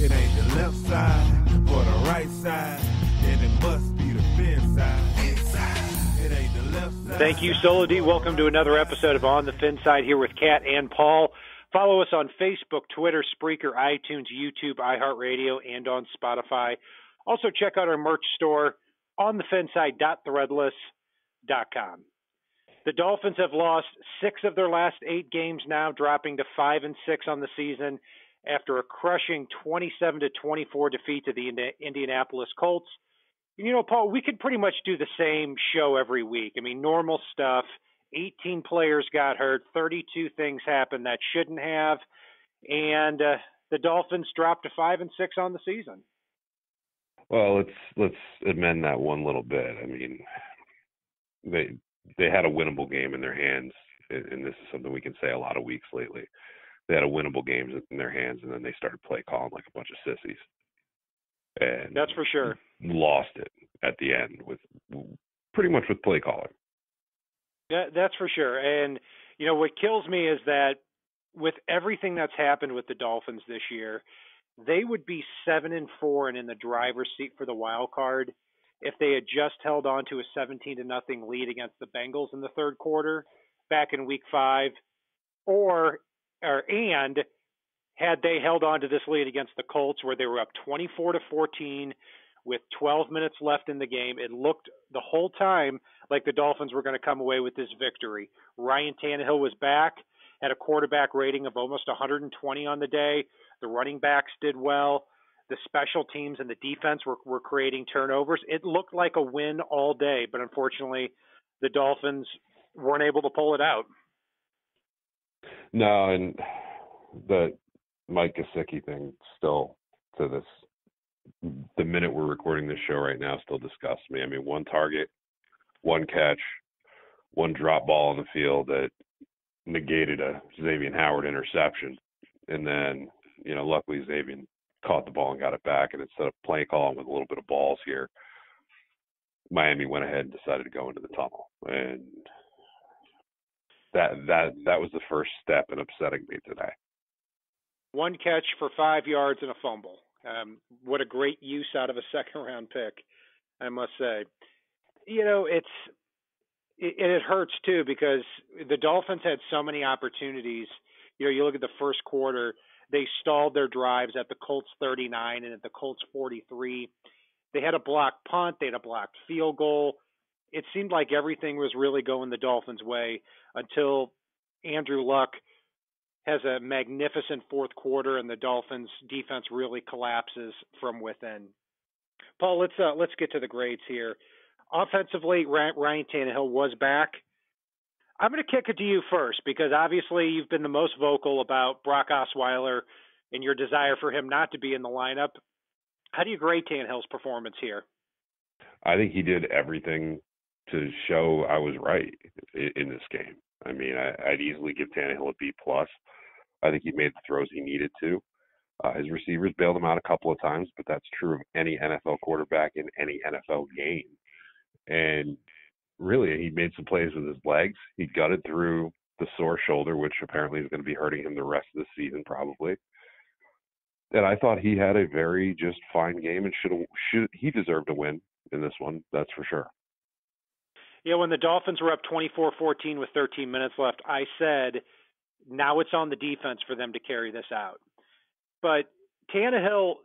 It ain't the left side or the right side, then it must be the FinSide. It ain't the left side. Thank you, Solo D. Welcome to another episode of On the FinSide here with Kat and Paul. Follow us on Facebook, Twitter, Spreaker, iTunes, YouTube, iHeartRadio, and on Spotify. Also check out our merch store on thefinside.threadless.com. The Dolphins have lost 6 of their last 8 games now, dropping to 5-6 on the season after a crushing 27-24 defeat to the Indianapolis Colts. And, you know, Paul, we could pretty much do the same show every week. I mean, normal stuff. 18 players got hurt, 32 things happened that shouldn't have, and the Dolphins dropped to 5-6 on the season. Well, let's amend that one little bit. I mean, they had a winnable game in their hands, and this is something we can say a lot of weeks lately. They had a winnable game in their hands, and then they started play calling like a bunch of sissies. And that's for sure. Lost it at the end with pretty much with play calling. That's for sure. And, you know, what kills me is that with everything that's happened with the Dolphins this year, they would be 7-4 and in the driver's seat for the wild card if they had just held on to a 17-0 lead against the Bengals in the third quarter back in Week 5, and had they held on to this lead against the Colts where they were up 24-14 with 12 minutes left in the game. It looked the whole time like the Dolphins were going to come away with this victory. Ryan Tannehill was back, had a quarterback rating of almost 120 on the day. The running backs did well. The special teams and the defense were creating turnovers. It looked like a win all day, but unfortunately the Dolphins weren't able to pull it out. No, and the Mike Gesicki thing still, to this, the minute we're recording this show right now, still disgusts me. I mean, 1 target, 1 catch, 1 drop ball on the field that negated a Xavier Howard interception. And then, you know, luckily Xavier caught the ball and got it back. And instead of play calling with a little bit of balls here, Miami went ahead and decided to go into the tunnel. And that was the first step in upsetting me today. 1 catch for 5 yards and a fumble. What a great use out of a second-round pick, I must say. You know, it hurts, too, because the Dolphins had so many opportunities. You know, you look at the first quarter, they stalled their drives at the Colts 39 and at the Colts 43. They had a blocked punt. They had a blocked field goal. It seemed like everything was really going the Dolphins' way until Andrew Luck has a magnificent fourth quarter and the Dolphins' defense really collapses from within. Paul, let's get to the grades here. Offensively, Ryan Tannehill was back. I'm going to kick it to you first because obviously you've been the most vocal about Brock Osweiler and your desire for him not to be in the lineup. How do you grade Tannehill's performance here? I think he did everything to show I was right in this game. I mean, I'd easily give Tannehill a B+. I think he made the throws he needed to. His receivers bailed him out a couple of times, but that's true of any NFL quarterback in any NFL game. And really, he made some plays with his legs. He gutted through the sore shoulder, which apparently is going to be hurting him the rest of the season probably. And I thought he had a very just fine game and he deserved a win in this one, that's for sure. Yeah, when the Dolphins were up 24-14 with 13 minutes left, I said, now it's on the defense for them to carry this out. But Tannehill,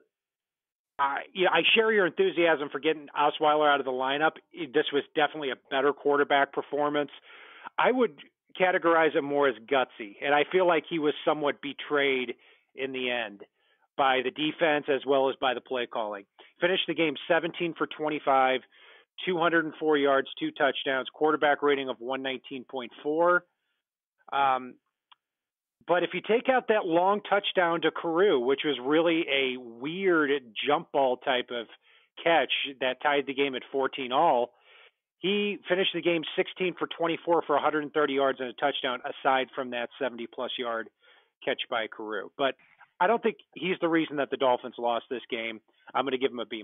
I share your enthusiasm for getting Osweiler out of the lineup. This was definitely a better quarterback performance. I would categorize it more as gutsy, and I feel like he was somewhat betrayed in the end by the defense as well as by the play calling. Finished the game 17 for 25, 204 yards, 2 touchdowns, quarterback rating of 119.4. But if you take out that long touchdown to Carew, which was really a weird jump ball type of catch that tied the game at 14-all, he finished the game 16 for 24 for 130 yards and a touchdown, aside from that 70-plus yard catch by Carew. But I don't think he's the reason that the Dolphins lost this game. I'm going to give him a B-.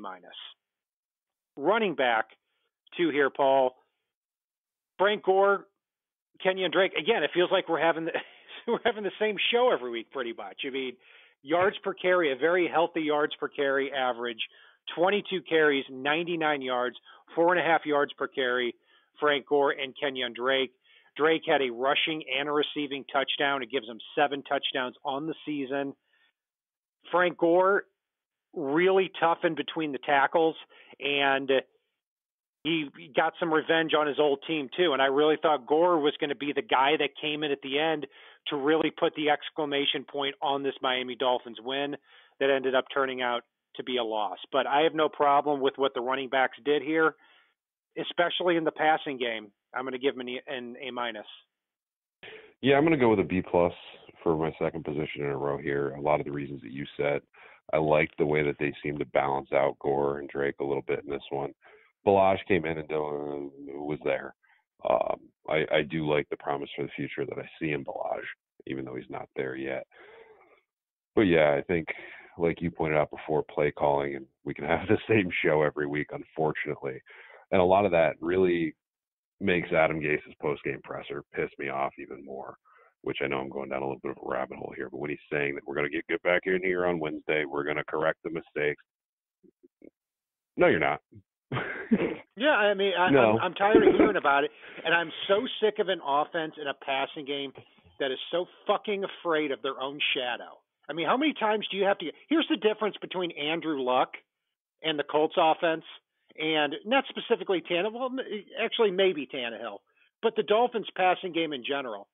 Running back, 2 here, Paul. Frank Gore, Kenyon Drake. Again, it feels like we're having the same show every week pretty much. I mean, Yards per carry, a very healthy yards per carry average. 22 carries, 99 yards, 4.5 yards per carry. Frank Gore and Kenyon Drake. Drake had a rushing and a receiving touchdown. It gives him 7 touchdowns on the season. Frank Gore, really tough in between the tackles, and he got some revenge on his old team too. And I really thought Gore was going to be the guy that came in at the end to really put the exclamation point on this Miami Dolphins win that ended up turning out to be a loss. But I have no problem with what the running backs did here, especially in the passing game. I'm going to give them an A minus. Yeah, I'm going to go with a B plus for my second position in a row here. A lot of the reasons that you said. I liked the way that they seemed to balance out Gore and Drake a little bit in this one. Balaj came in and was there. I do like the promise for the future that I see in Balaj, even though he's not there yet. But yeah, I think, like you pointed out before, play calling, and we can have the same show every week, unfortunately. And a lot of that really makes Adam Gase's post-game presser piss me off even more, which I know I'm going down a little bit of a rabbit hole here. But when he's saying that we're going to get back in here on Wednesday, we're going to correct the mistakes. No, you're not. Yeah, I mean, No. I'm tired of hearing about it, and I'm so sick of an offense and a passing game that is so fucking afraid of their own shadow. I mean, how many times do you have to – here's the difference between Andrew Luck and the Colts offense, and not specifically Tannehill, well, actually maybe Tannehill, but the Dolphins passing game in general.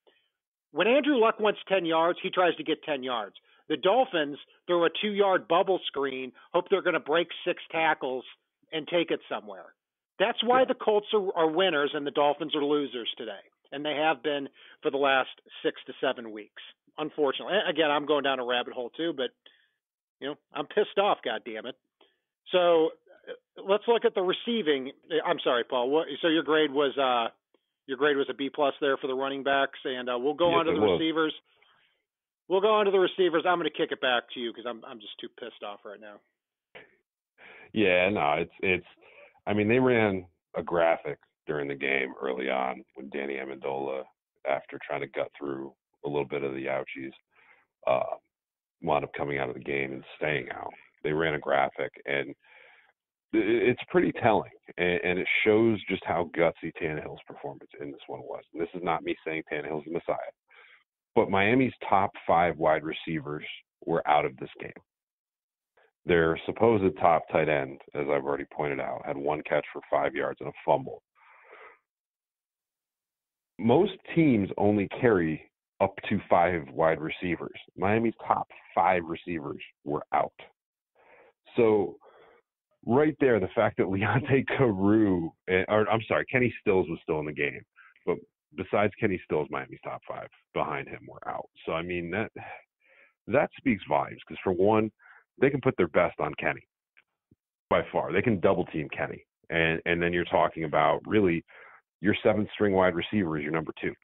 When Andrew Luck wants 10 yards, he tries to get 10 yards. The Dolphins throw a 2-yard bubble screen, hope they're going to break 6 tackles and take it somewhere. That's why the Colts are winners and the Dolphins are losers today, and they have been for the last 6 to 7 weeks. Unfortunately, again, I'm going down a rabbit hole too, but I'm pissed off. God damn it! So let's look at the receiving. I'm sorry, Paul. So your grade was a B plus there for the running backs, and we'll go on to the receivers. We'll go on to the receivers. I'm going to kick it back to you because I'm just too pissed off right now. Yeah, no, it's. I mean, they ran a graphic during the game early on when Danny Amendola, after trying to gut through a little bit of the ouchies, wound up coming out of the game and staying out. They ran a graphic, and it's pretty telling, and it shows just how gutsy Tannehill's performance in this one was. And this is not me saying Tannehill's the Messiah, but Miami's top 5 wide receivers were out of this game. Their supposed top tight end, as I've already pointed out, had 1 catch for 5 yards and a fumble. Most teams only carry up to 5 wide receivers. Miami's top 5 receivers were out. So right there, the fact that Leonte Carew, Kenny Stills was still in the game, but besides Kenny Stills, Miami's top 5 behind him were out. So, I mean, that speaks volumes because, for one, they can put their best on Kenny by far. They can double team Kenny. And then you're talking about really your 7th string wide receiver is your number 2.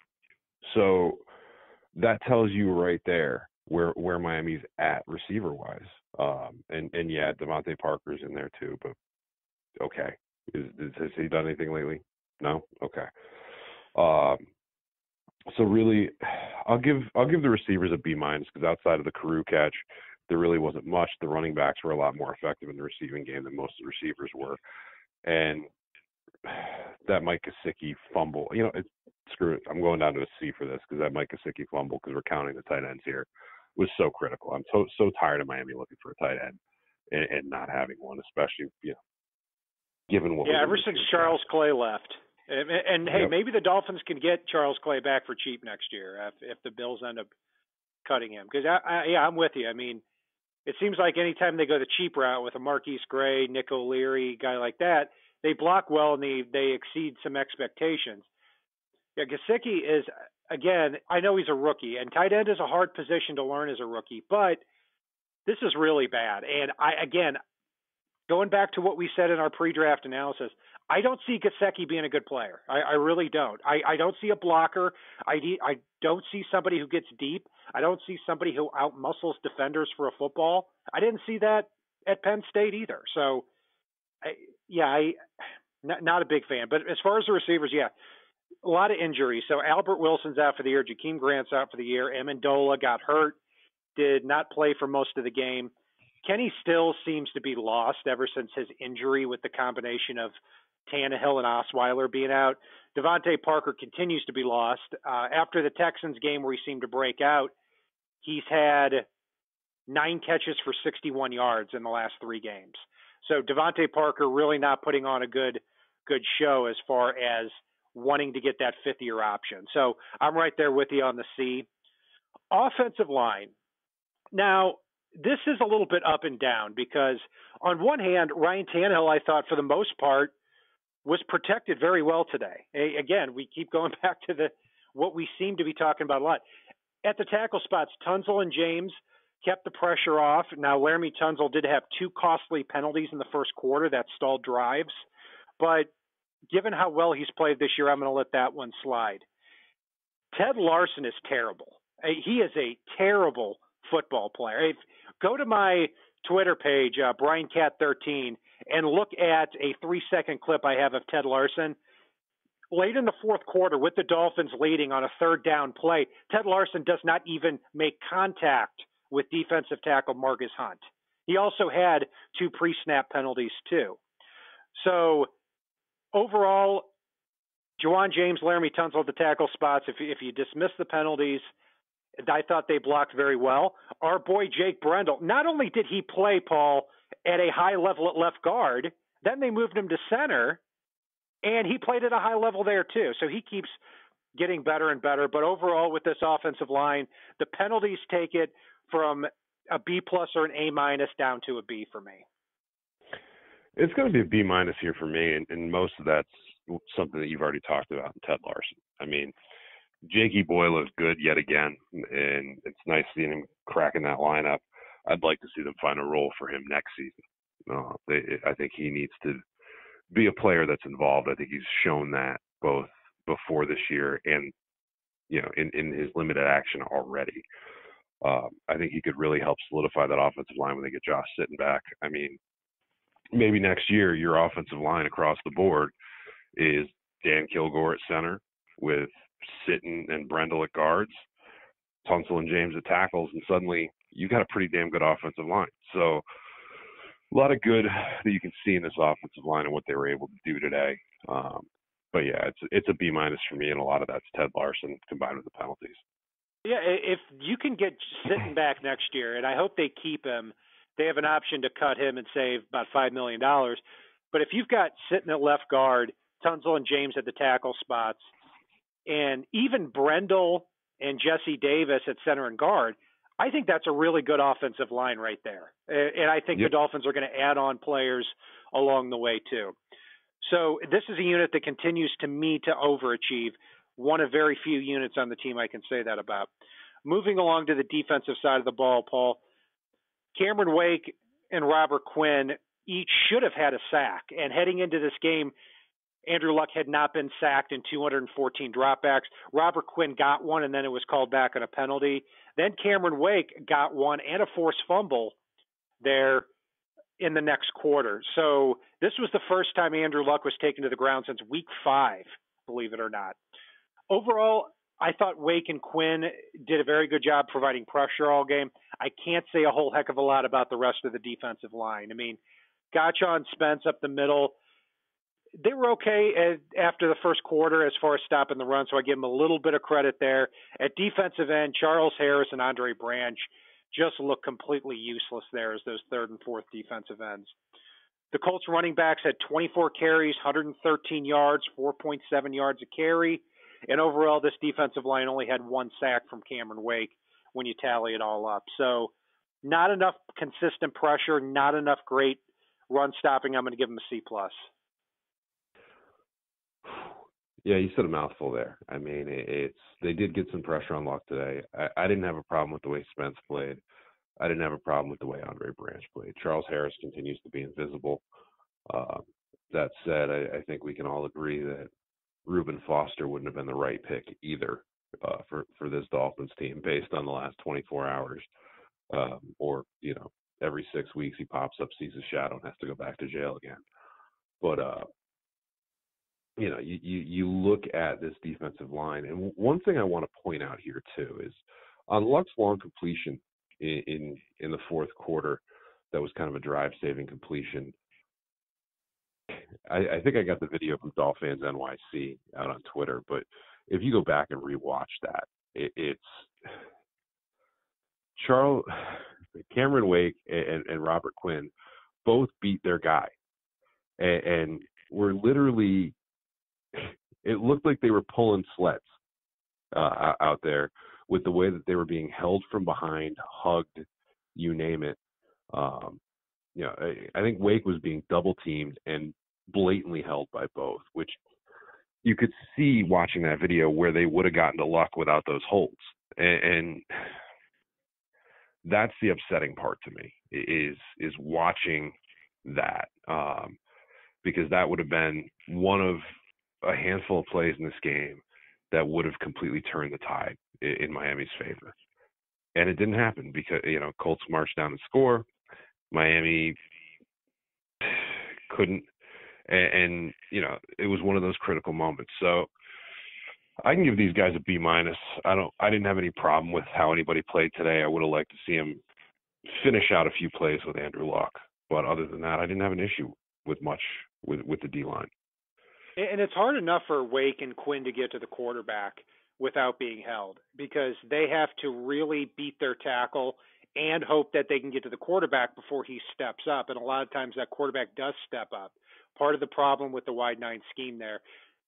So that tells you right there where Miami's at receiver wise. And yeah, Devontae Parker's in there too, but okay. Has he done anything lately? No? Okay. So really I'll give the receivers a B minus because outside of the Carew catch, there really wasn't much. The running backs were a lot more effective in the receiving game than most of the receivers were. And that Mike Gesicki fumble, screw it. I'm going down to a C for this because that Mike Gesicki fumble, because we're counting the tight ends here, was so critical. I'm so tired of Miami looking for a tight end and not having one, especially, given what. Yeah, ever since Charles Clay left. And hey, yep. Maybe the Dolphins can get Charles Clay back for cheap next year if the Bills end up cutting him. Because, I'm with you. I mean, it seems like anytime they go the cheap route with a Marquise Gray, Nick O'Leary, guy like that, they block well and they exceed some expectations. Yeah, Gesicki is, again, I know he's a rookie, and tight end is a hard position to learn as a rookie, but this is really bad. And going back to what we said in our pre-draft analysis, I don't see Gesicki being a good player. I really don't. I don't see a blocker. I don't see somebody who gets deep. I don't see somebody who outmuscles defenders for a football. I didn't see that at Penn State either. So, not a big fan. But as far as the receivers, a lot of injuries. So Albert Wilson's out for the year. Jakeem Grant's out for the year. Amendola got hurt. did not play for most of the game. Kenny still seems to be lost ever since his injury with the combination of Tannehill and Osweiler being out. Devontae Parker continues to be lost. After the Texans game where he seemed to break out, he's had 9 catches for 61 yards in the last 3 games. So Devontae Parker really not putting on a good show as far as wanting to get that 5th-year option. So I'm right there with you on the C. Offensive line. Now, this is a little bit up and down because on one hand, Ryan Tannehill, I thought for the most part, was protected very well today. Again, we keep going back to what we seem to be talking about a lot. At the tackle spots, Tunsil and James kept the pressure off. Now, Laramie Tunsil did have 2 costly penalties in the first quarter that stalled drives. But given how well he's played this year, I'm going to let that one slide. Ted Larson is terrible. He is a terrible football player. Go to my Twitter page, BrianCat13, and look at a 3-second clip I have of Ted Larson. Late in the fourth quarter, with the Dolphins leading on a 3rd down play, Ted Larson does not even make contact with defensive tackle Marcus Hunt. He also had 2 pre-snap penalties too. So overall, Juwan James, Laramie Tunsil at the tackle spots. If you dismiss the penalties, I thought they blocked very well. Our boy Jake Brendel, not only did he play, Paul, at a high level at left guard, then they moved him to center, and he played at a high level there too. So he keeps getting better and better. But overall, with this offensive line, the penalties take it from a B+ or an A- down to a B for me. It's going to be a B- here for me, and most of that's something that you've already talked about in Ted Larson. I mean, Jakey Boy looks good yet again, and it's nice seeing him cracking that lineup. I'd like to see them find a role for him next season. I think he needs to be a player that's involved. I think he's shown that both before this year and, in his limited action already. I think he could really help solidify that offensive line when they get Josh Sitton back. I mean, maybe next year your offensive line across the board is Dan Kilgore at center with Sitton and Brendel at guards, Tunsil and James at tackles, and suddenly you got a pretty damn good offensive line. So a lot of good that you can see in this offensive line and what they were able to do today. But yeah, it's a B- for me, and a lot of that's Ted Larson combined with the penalties. Yeah, if you can get Sitton back next year, and I hope they keep him, they have an option to cut him and save about $5 million. But if you've got Sitton at left guard, Tunsil and James at the tackle spots, and even Brendel and Jesse Davis at center and guard, I think that's a really good offensive line right there. And I think the Dolphins are going to add on players along the way too. So this is a unit that continues to overachieve. One of very few units on the team I can say that about. Moving along to the defensive side of the ball, Paul, Cameron Wake and Robert Quinn each should have had a sack. And heading into this game, Andrew Luck had not been sacked in 214 dropbacks. Robert Quinn got one, and then it was called back on a penalty. Then Cameron Wake got one and a forced fumble there in the next quarter. So this was the first time Andrew Luck was taken to the ground since week 5, believe it or not. Overall, I thought Wake and Quinn did a very good job providing pressure all game. I can't say a whole heck of a lot about the rest of the defensive line. I mean, Gotcha and Spence up the middle, they were okay after the first quarter as far as stopping the run, so I give them a little bit of credit there. At defensive end, Charles Harris and Andre Branch just look completely useless there as those 3rd and 4th defensive ends. The Colts running backs had 24 carries, 113 yards, 4.7 yards a carry. And overall, this defensive line only had 1 sack from Cameron Wake when you tally it all up. So not enough consistent pressure, not enough great run stopping. I'm going to give them a C+. Yeah, you said a mouthful there. I mean, they did get some pressure on Luck today. I didn't have a problem with the way Spence played. I didn't have a problem with the way Andre Branch played. Charles Harris continues to be invisible. That said, I think we can all agree that Reuben Foster wouldn't have been the right pick either for this Dolphins team based on the last 24 hours. Or, every 6 weeks he pops up, sees his shadow, and has to go back to jail again. But, you look at this defensive line, and one thing I want to point out here too is on Luck's long completion, in the fourth quarter that was kind of a drive-saving completion. I think I got the video from Dolphins NYC out on Twitter, but if you go back and rewatch that, it's Cameron Wake and Robert Quinn both beat their guy, and were literally, it looked like they were pulling sleds out there with the way that they were being held from behind, hugged, you name it. I think Wake was being double teamed and blatantly held by both, which you could see watching that video where they would have gotten to Luck without those holds. And that's the upsetting part to me is watching that, because that would have been one of a handful of plays in this game that would have completely turned the tide in Miami's favor. And it didn't happen because, Colts marched down and score. Miami couldn't. And it was one of those critical moments. So I can give these guys a B-. I didn't have any problem with how anybody played today. I would have liked to see him finish out a few plays with Andrew Luck. But other than that, I didn't have an issue with much with the D-line. And it's hard enough for Wake and Quinn to get to the quarterback without being held, because they have to really beat their tackle and hope that they can get to the quarterback before he steps up. And a lot of times that quarterback does step up. Part of the problem with the wide nine scheme there.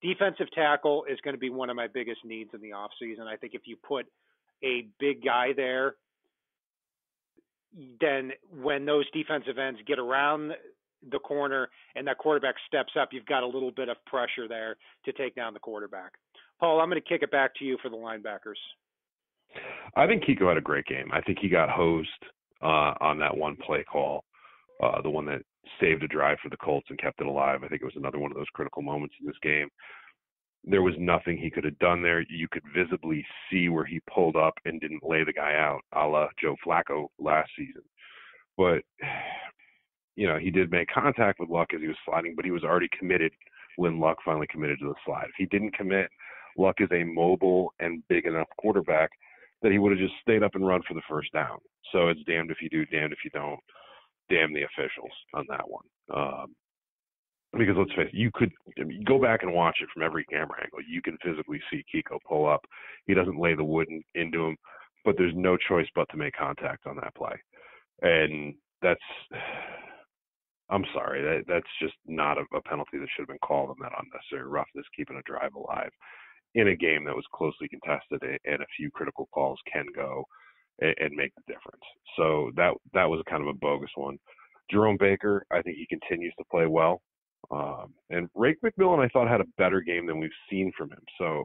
Defensive tackle is going to be one of my biggest needs in the offseason. I think if you put a big guy there, then when those defensive ends get around the corner and that quarterback steps up, you've got a little bit of pressure there to take down the quarterback. Paul, I'm going to kick it back to you for the linebackers. I think Kiko had a great game. I think he got hosed on that one play call, the one that saved a drive for the Colts and kept it alive. I think it was another one of those critical moments in this game. There was nothing he could have done there. You could visibly see where he pulled up and didn't lay the guy out, a la Joe Flacco last season. But, he did make contact with Luck as he was sliding, but he was already committed when Luck finally committed to the slide. If he didn't commit, Luck is a mobile and big enough quarterback that he would have just stayed up and run for the first down. So it's damned if you do, damned if you don't. Damn the officials on that one. Because let's face it, you could go back and watch it from every camera angle. You can physically see Kiko pull up. He doesn't lay the wood into him, but there's no choice but to make contact on that play. And I'm sorry, that's just not a penalty that should have been called on that unnecessary roughness, keeping a drive alive in a game that was closely contested, and a few critical calls can go and make the difference. So that was kind of a bogus one. Jerome Baker, I think he continues to play well. And Rake McMillan, I thought, had a better game than we've seen from him. So,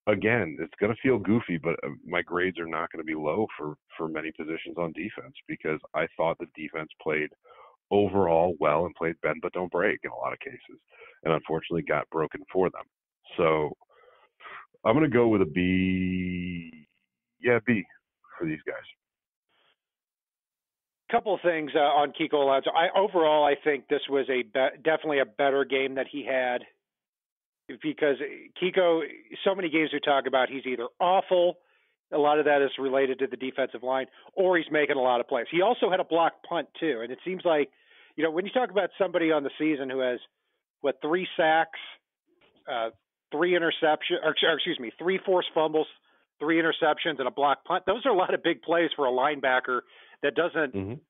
again, it's going to feel goofy, but my grades are not going to be low for many positions on defense, because I thought the defense played overall well and played bend but don't break in a lot of cases, and unfortunately got broken for them. So I'm going to go with a B. Yeah, B for these guys. Couple of things on Kiko Alonso. Overall, I think this was definitely a better game that he had, because Kiko, so many games we talk about, he's either awful, a lot of that is related to the defensive line, or he's making a lot of plays. He also had a blocked punt too, and it seems like, when you talk about somebody on the season who has 3 sacks, 3 forced fumbles, 3 interceptions, and a blocked punt, those are a lot of big plays for a linebacker that doesn't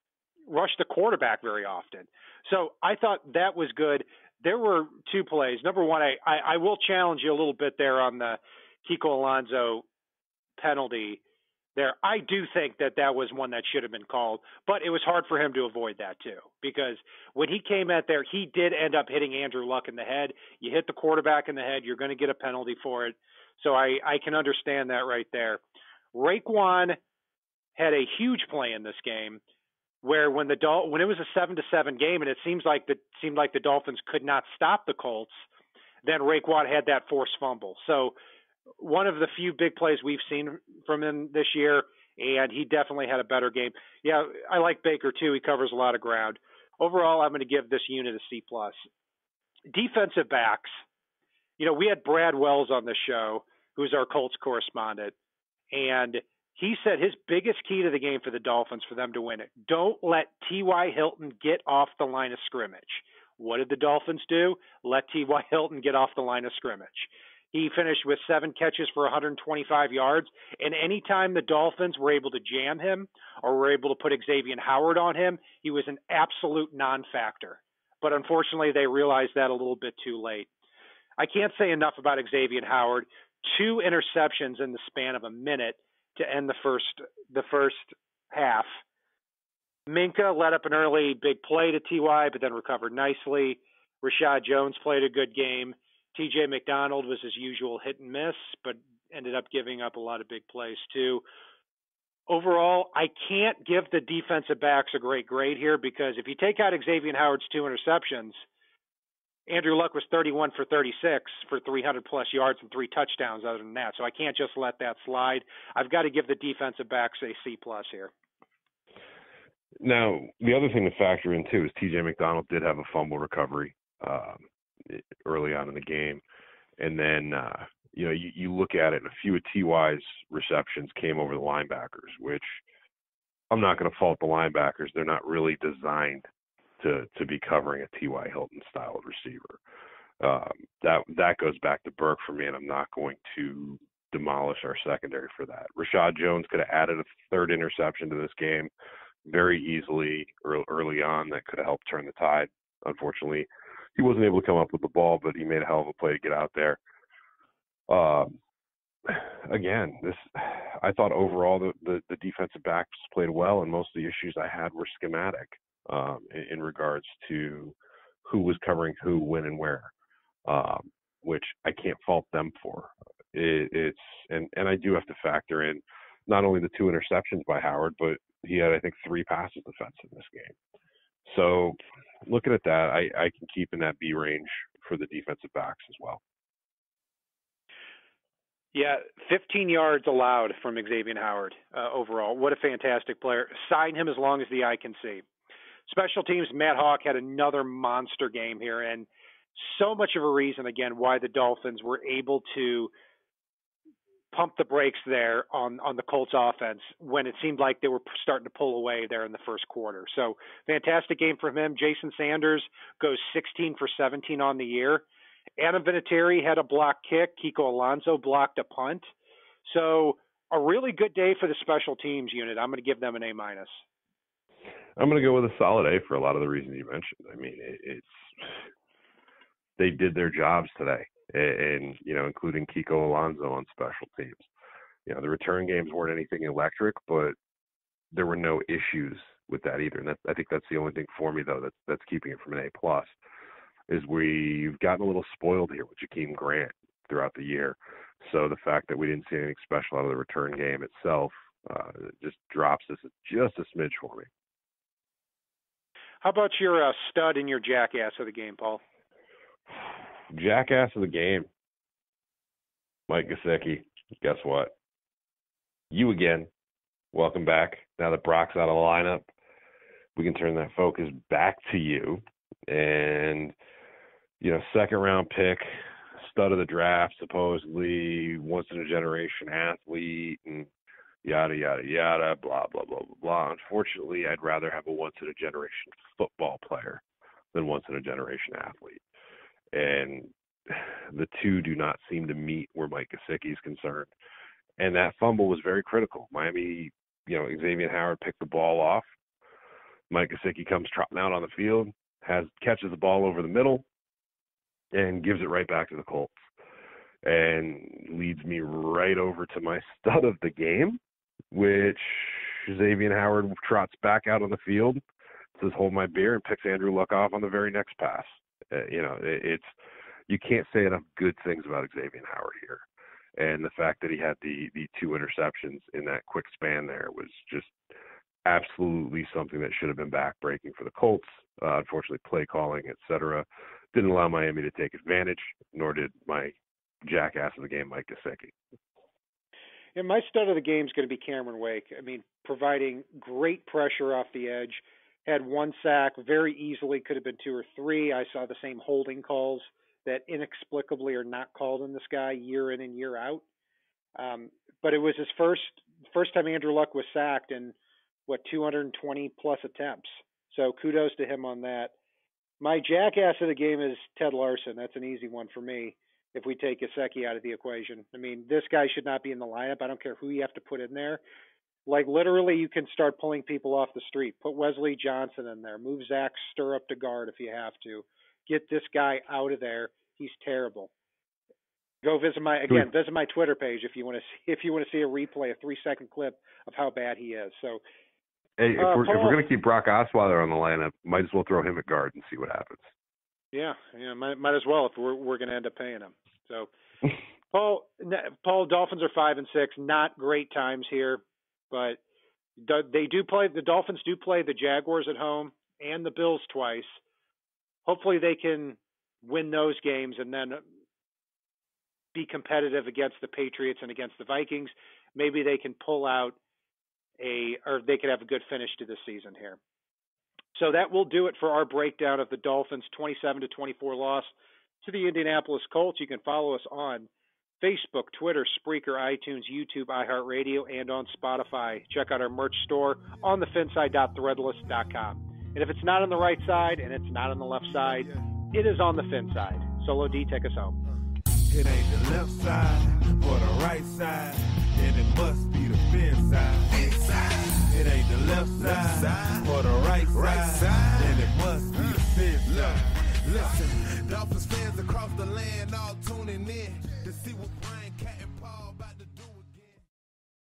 rush the quarterback very often. So I thought that was good. There were 2 plays. Number one, I will challenge you a little bit there on the Kiko Alonso penalty there. I do think that was one that should have been called, but it was hard for him to avoid that too, because when he came at there, he did end up hitting Andrew Luck in the head. You hit the quarterback in the head, you're going to get a penalty for it. So I can understand that right there. Raekwon had a huge play in this game where when it was a 7-7 game and it seemed like the Dolphins could not stop the Colts, then Raekwon had that forced fumble. So one of the few big plays we've seen from him this year, and he definitely had a better game. Yeah, I like Baker too. He covers a lot of ground. Overall, I'm going to give this unit a C+. Defensive backs. We had Brad Wells on the show, who's our Colts correspondent, and He said his biggest key to the game for the Dolphins for them to win it, don't let T.Y. Hilton get off the line of scrimmage. What did the Dolphins do? Let T.Y. Hilton get off the line of scrimmage. He finished with 7 catches for 125 yards. And anytime the Dolphins were able to jam him or were able to put Xavier Howard on him, he was an absolute non-factor. But unfortunately, they realized that a little bit too late. I can't say enough about Xavier Howard. 2 interceptions in the span of a minute to end the first half. Minka led up an early big play to T.Y., but then recovered nicely. Rashad Jones played a good game. T.J. McDonald was his usual hit and miss, but ended up giving up a lot of big plays too. Overall, I can't give the defensive backs a great grade here because if you take out Xavier Howard's 2 interceptions, Andrew Luck was 31 for 36 for 300-plus yards and 3 touchdowns other than that. So I can't just let that slide. I've got to give the defensive backs a C-plus here. Now, the other thing to factor in, too, is T.J. McDonald did have a fumble recovery early on in the game. And then, you look at it, and a few of T.Y.'s receptions came over the linebackers, which I'm not going to fault the linebackers. They're not really designed to be covering a T.Y. Hilton style of receiver. That goes back to Burke for me, and I'm not going to demolish our secondary for that. Rashad Jones could have added a 3rd interception to this game very easily early on that could have helped turn the tide. Unfortunately, he wasn't able to come up with the ball, but he made a hell of a play to get out there. Again, I thought overall the defensive backs played well, and most of the issues I had were schematic in regards to who was covering who, when, and where, which I can't fault them for. And I do have to factor in not only the 2 interceptions by Howard, but he had, I think, 3 passes defense in this game. So looking at that, I can keep in that B range for the defensive backs as well. Yeah, 15 yards allowed from Xavier Howard overall. What a fantastic player. Sign him as long as the eye can see. Special teams, Matt Hawk had another monster game here, and so much of a reason, again, why the Dolphins were able to pump the brakes there on the Colts offense when it seemed like they were starting to pull away there in the first quarter. So fantastic game from him. Jason Sanders goes 16 for 17 on the year. Adam Vinatieri had a block kick. Kiko Alonso blocked a punt. So a really good day for the special teams unit. I'm going to give them an A-. I'm going to go with a solid A for a lot of the reasons you mentioned. I mean, they did their jobs today, and including Kiko Alonso on special teams. The return games weren't anything electric, but there were no issues with that either. And I think that's the only thing for me, though, that's keeping it from an A+, is we've gotten a little spoiled here with Jakeem Grant throughout the year. So the fact that we didn't see anything special out of the return game itself just drops this just a smidge for me. How about your stud and your jackass of the game, Paul? Jackass of the game, Mike Gesicki. Guess what? You again. Welcome back. Now that Brock's out of the lineup, we can turn that focus back to you. And, 2nd round pick, stud of the draft, supposedly once-in-a-generation athlete, and yada, yada, yada, blah, blah, blah, blah, blah. Unfortunately, I'd rather have a once-in-a-generation football player than once-in-a-generation athlete. And the two do not seem to meet where Mike Gesicki is concerned. And that fumble was very critical. Miami, Xavier Howard picked the ball off. Mike Gesicki comes trotting out on the field, catches the ball over the middle, and gives it right back to the Colts. And leads me right over to my stud of the game, which Xavier Howard trots back out on the field, says, "Hold my beer," and picks Andrew Luck off on the very next pass. You can't say enough good things about Xavier Howard here. And the fact that he had the 2 interceptions in that quick span there was just absolutely something that should have been backbreaking for the Colts. Unfortunately, play calling, etc., didn't allow Miami to take advantage, nor did my jackass of the game, Mike Gesicki. And my stud of the game is going to be Cameron Wake. I mean, providing great pressure off the edge. Had 1 sack, very easily could have been 2 or 3. I saw the same holding calls that inexplicably are not called in this guy year in and year out. But it was his first first time Andrew Luck was sacked in 220 plus attempts. So kudos to him on that. My jackass of the game is Ted Larson. That's an easy one for me if we take Gesicki out of the equation. I mean, this guy should not be in the lineup. I don't care who you have to put in there. Like, literally, you can start pulling people off the street. Put Wesley Johnson in there. Move Zach Stir up to guard if you have to. Get this guy out of there. He's terrible. Go visit my Twitter page if you want to see a replay, a 3-second clip of how bad he is. So, hey, if we're going to keep Brock Osweiler on the lineup, might as well throw him at guard and see what happens. Yeah, might as well if we're going to end up paying him. So, Paul, Dolphins are 5-6. Not great times here, but the Dolphins do play the Jaguars at home and the Bills twice. Hopefully they can win those games and then be competitive against the Patriots and against the Vikings. Maybe they can pull out or they could have a good finish to this season here. So that will do it for our breakdown of the Dolphins' 27-24 loss to the Indianapolis Colts. You can follow us on Facebook, Twitter, Spreaker, iTunes, YouTube, iHeartRadio, and on Spotify. Check out our merch store on the FinSide.threadless.com. And if it's not on the right side and it's not on the left side, it is on the FinSide. Solo D, take us home. It ain't the left side or the right side, then it must be the FinSide. It ain't the left side or the right side, then it must be the FinSide. Listen, Dolphins fans across the land all tuning in to see what Brian Cat and